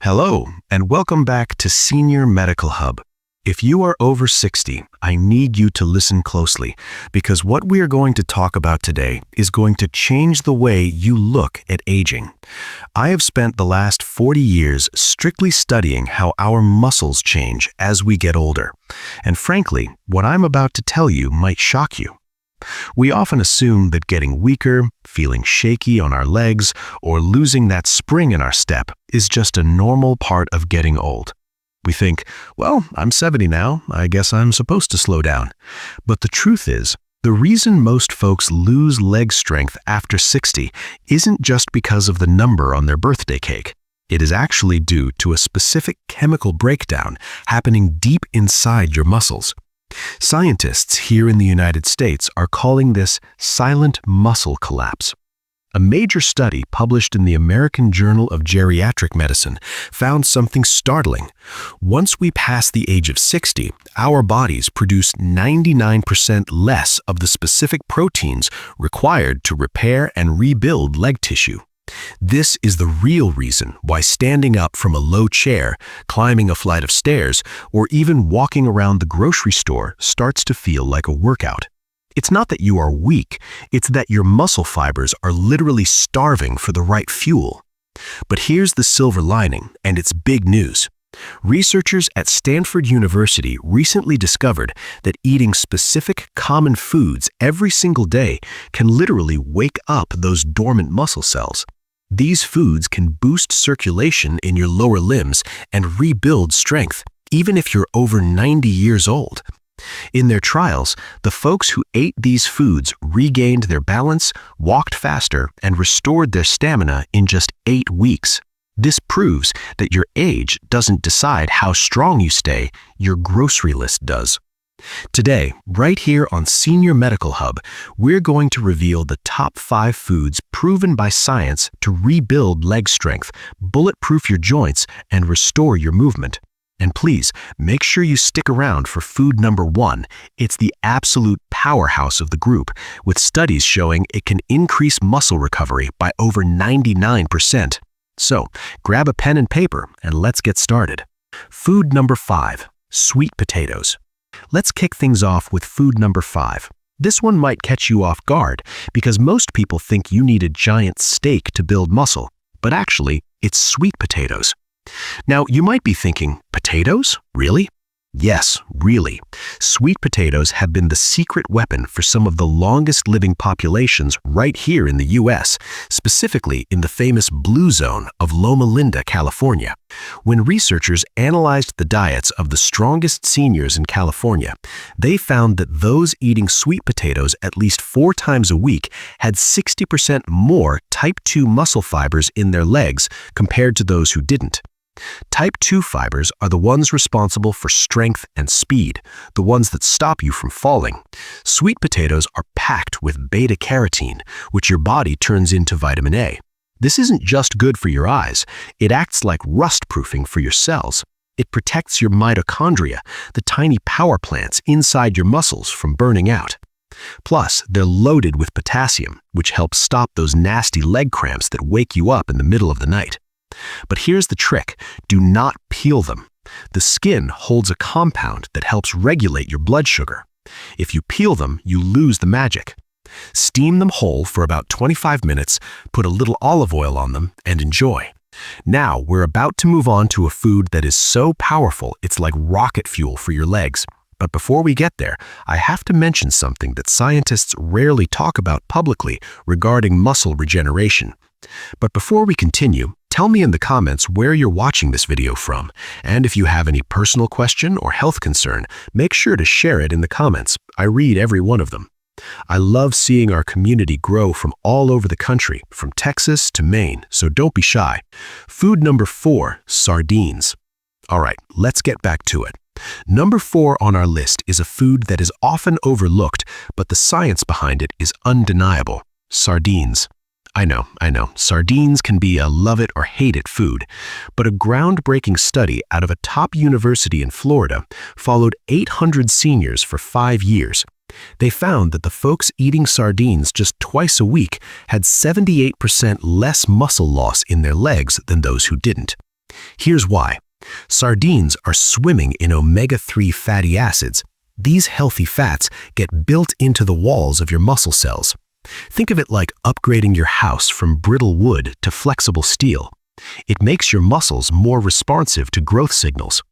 Hello, and welcome back to Senior Medical Hub. If you are over 60, I need you to listen closely because what we are going to talk about today is going to change the way you look at aging. I have spent the last 40 years strictly studying how our muscles change as we get older. And frankly, what I'm about to tell you might shock you. We often assume that getting weaker, feeling shaky on our legs, or losing that spring in our step is just a normal part of getting old. We think, well, I'm 70 now, I guess I'm supposed to slow down. But the truth is, the reason most folks lose leg strength after 60 isn't just because of the number on their birthday cake. It is actually due to a specific chemical breakdown happening deep inside your muscles. Scientists here in the United States are calling this silent muscle collapse. A major study published in the American Journal of Geriatric Medicine found something startling. Once we pass the age of 60, our bodies produce 99% less of the specific proteins required to repair and rebuild leg tissue. This is the real reason why standing up from a low chair, climbing a flight of stairs, or even walking around the grocery store starts to feel like a workout. It's not that you are weak, it's that your muscle fibers are literally starving for the right fuel. But here's the silver lining, and it's big news. Researchers at Stanford University recently discovered that eating specific common foods every single day can literally wake up those dormant muscle cells. These foods can boost circulation in your lower limbs and rebuild strength, even if you're over 90 years old. In their trials, the folks who ate these foods regained their balance, walked faster, and restored their stamina in just 8 weeks. This proves that your age doesn't decide how strong you stay, your grocery list does. Today, right here on Senior Medical Hub, we're going to reveal the top 5 foods proven by science to rebuild leg strength, bulletproof your joints, and restore your movement. And please, make sure you stick around for food number 1. It's the absolute powerhouse of the group, with studies showing it can increase muscle recovery by over 99%. So, grab a pen and paper and let's get started. Food number 5, sweet potatoes. Let's kick things off with food number 5. This one might catch you off guard because most people think you need a giant steak to build muscle, but actually, it's sweet potatoes. Now, you might be thinking, potatoes? Really? Yes, really. Sweet potatoes have been the secret weapon for some of the longest living populations right here in the US, specifically in the famous Blue Zone of Loma Linda, California. When researchers analyzed the diets of the strongest seniors in California, they found that those eating sweet potatoes at least 4 times a week had 60% more type 2 muscle fibers in their legs compared to those who didn't. Type 2 fibers are the ones responsible for strength and speed, the ones that stop you from falling. Sweet potatoes are packed with beta-carotene, which your body turns into vitamin A. This isn't just good for your eyes, it acts like rust-proofing for your cells. It protects your mitochondria, the tiny power plants inside your muscles, from burning out. Plus, they're loaded with potassium, which helps stop those nasty leg cramps that wake you up in the middle of the night. But here's the trick, do not peel them. The skin holds a compound that helps regulate your blood sugar. If you peel them, you lose the magic. Steam them whole for about 25 minutes, put a little olive oil on them, and enjoy. Now, we're about to move on to a food that is so powerful it's like rocket fuel for your legs. But before we get there, I have to mention something that scientists rarely talk about publicly regarding muscle regeneration. But before we continue, tell me in the comments where you're watching this video from, and if you have any personal question or health concern, make sure to share it in the comments. I read every one of them. I love seeing our community grow from all over the country, from Texas to Maine, so don't be shy. Food number 4, sardines. All right, let's get back to it. Number 4 on our list is a food that is often overlooked, but the science behind it is undeniable: sardines. I know, sardines can be a love it or hate it food, but a groundbreaking study out of a top university in Florida followed 800 seniors for 5 years. They found that the folks eating sardines just twice a week had 78% less muscle loss in their legs than those who didn't. Here's why. Sardines are swimming in omega-3 fatty acids. These healthy fats get built into the walls of your muscle cells. Think of it like upgrading your house from brittle wood to flexible steel. It makes your muscles more responsive to growth signals.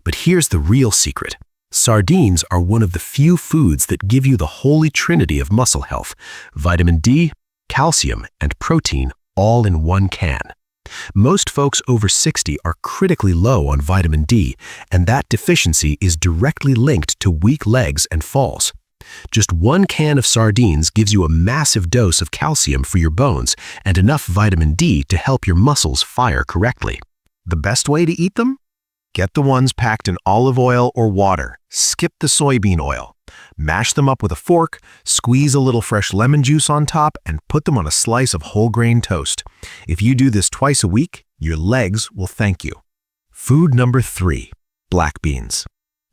But here's the real secret. Sardines are one of the few foods that give you the holy trinity of muscle health: vitamin D, calcium, and protein all in one can. Most folks over 60 are critically low on vitamin D, and that deficiency is directly linked to weak legs and falls. Just one can of sardines gives you a massive dose of calcium for your bones and enough vitamin D to help your muscles fire correctly. The best way to eat them? Get the ones packed in olive oil or water. Skip the soybean oil. Mash them up with a fork, squeeze a little fresh lemon juice on top, and put them on a slice of whole grain toast. If you do this twice a week, your legs will thank you. Food number 3, black beans.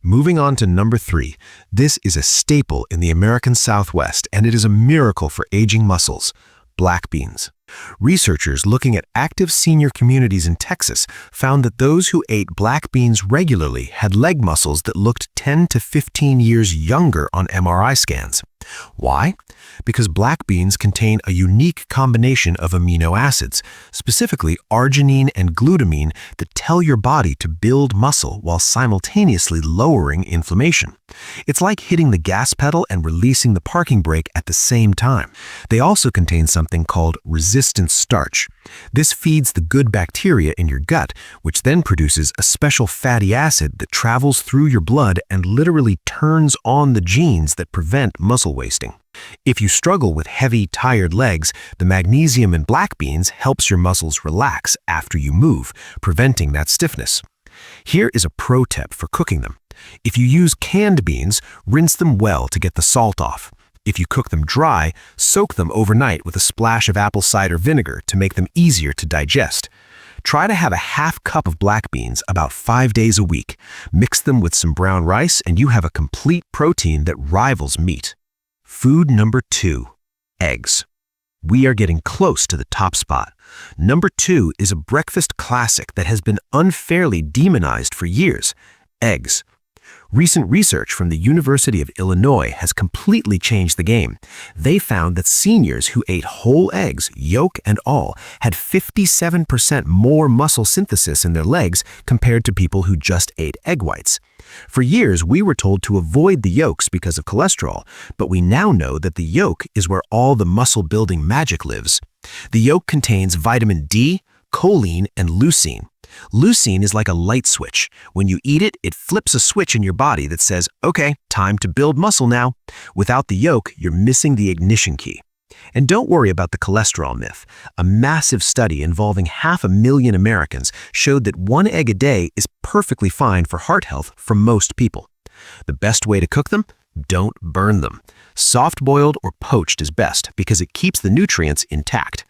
Moving on to number 3, this is a staple in the American Southwest, and it is a miracle for aging muscles: black beans. Researchers looking at active senior communities in Texas found that those who ate black beans regularly had leg muscles that looked 10 to 15 years younger on MRI scans. Why? Because black beans contain a unique combination of amino acids, specifically arginine and glutamine, that tell your body to build muscle while simultaneously lowering inflammation. It's like hitting the gas pedal and releasing the parking brake at the same time. They also contain something called resistant starch. This feeds the good bacteria in your gut, which then produces a special fatty acid that travels through your blood and literally turns on the genes that prevent muscle wasting. If you struggle with heavy, tired legs, the magnesium in black beans helps your muscles relax after you move, preventing that stiffness. Here is a pro tip for cooking them. If you use canned beans, rinse them well to get the salt off. If you cook them dry, soak them overnight with a splash of apple cider vinegar to make them easier to digest. Try to have a half cup of black beans about 5 days a week. Mix them with some brown rice and you have a complete protein that rivals meat. Food number 2, eggs. We are getting close to the top spot. Number 2 is a breakfast classic that has been unfairly demonized for years: eggs. Recent research from the University of Illinois has completely changed the game. They found that seniors who ate whole eggs, yolk and all, had 57% more muscle synthesis in their legs compared to people who just ate egg whites. For years, we were told to avoid the yolks because of cholesterol, but we now know that the yolk is where all the muscle-building magic lives. The yolk contains vitamin D, choline, and leucine. Leucine is like a light switch. When you eat it, it flips a switch in your body that says, okay, time to build muscle now. Without the yolk, you're missing the ignition key. And don't worry about the cholesterol myth. A massive study involving 500,000 Americans showed that 1 egg a day is perfectly fine for heart health for most people. The best way to cook them? Don't burn them. Soft-boiled or poached is best because it keeps the nutrients intact.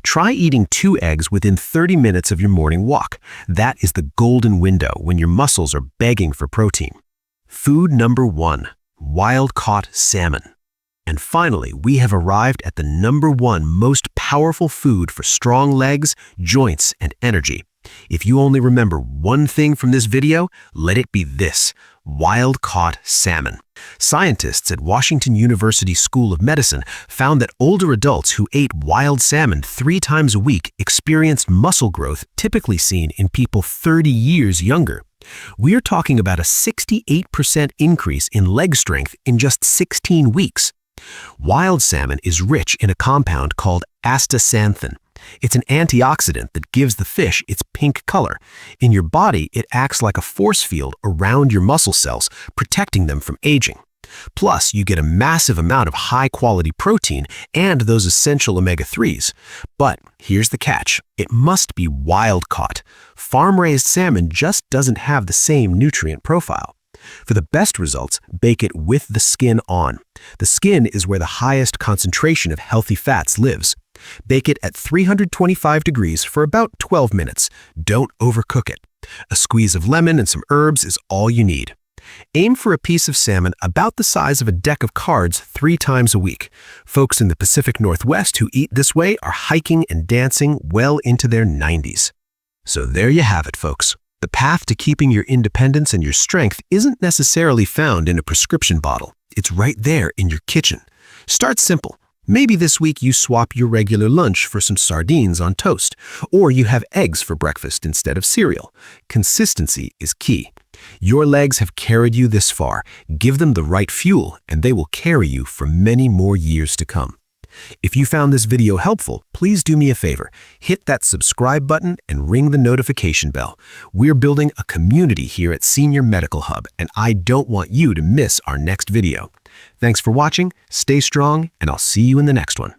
Try eating 2 eggs within 30 minutes of your morning walk. That is the golden window when your muscles are begging for protein. Food number 1, wild-caught salmon. And finally, we have arrived at the number 1 most powerful food for strong legs, joints, and energy. If you only remember one thing from this video, let it be this: wild-caught salmon. Scientists at Washington University School of Medicine found that older adults who ate wild salmon 3 times a week experienced muscle growth typically seen in people 30 years younger. We're talking about a 68% increase in leg strength in just 16 weeks. Wild salmon is rich in a compound called astaxanthin. It's an antioxidant that gives the fish its pink color. In your body, it acts like a force field around your muscle cells, protecting them from aging. Plus, you get a massive amount of high-quality protein and those essential omega-3s. But here's the catch: it must be wild-caught. Farm-raised salmon just doesn't have the same nutrient profile. For the best results, bake it with the skin on. The skin is where the highest concentration of healthy fats lives. Bake it at 325 degrees for about 12 minutes. Don't overcook it. A squeeze of lemon and some herbs is all you need. Aim for a piece of salmon about the size of a deck of cards 3 times a week. Folks in the Pacific Northwest who eat this way are hiking and dancing well into their 90s. So there you have it, folks. The path to keeping your independence and your strength isn't necessarily found in a prescription bottle. It's right there in your kitchen. Start simple. Maybe this week you swap your regular lunch for some sardines on toast, or you have eggs for breakfast instead of cereal. Consistency is key. Your legs have carried you this far. Give them the right fuel, and they will carry you for many more years to come. If you found this video helpful, please do me a favor. Hit that subscribe button and ring the notification bell. We're building a community here at Senior Medical Hub, and I don't want you to miss our next video. Thanks for watching, stay strong, and I'll see you in the next one.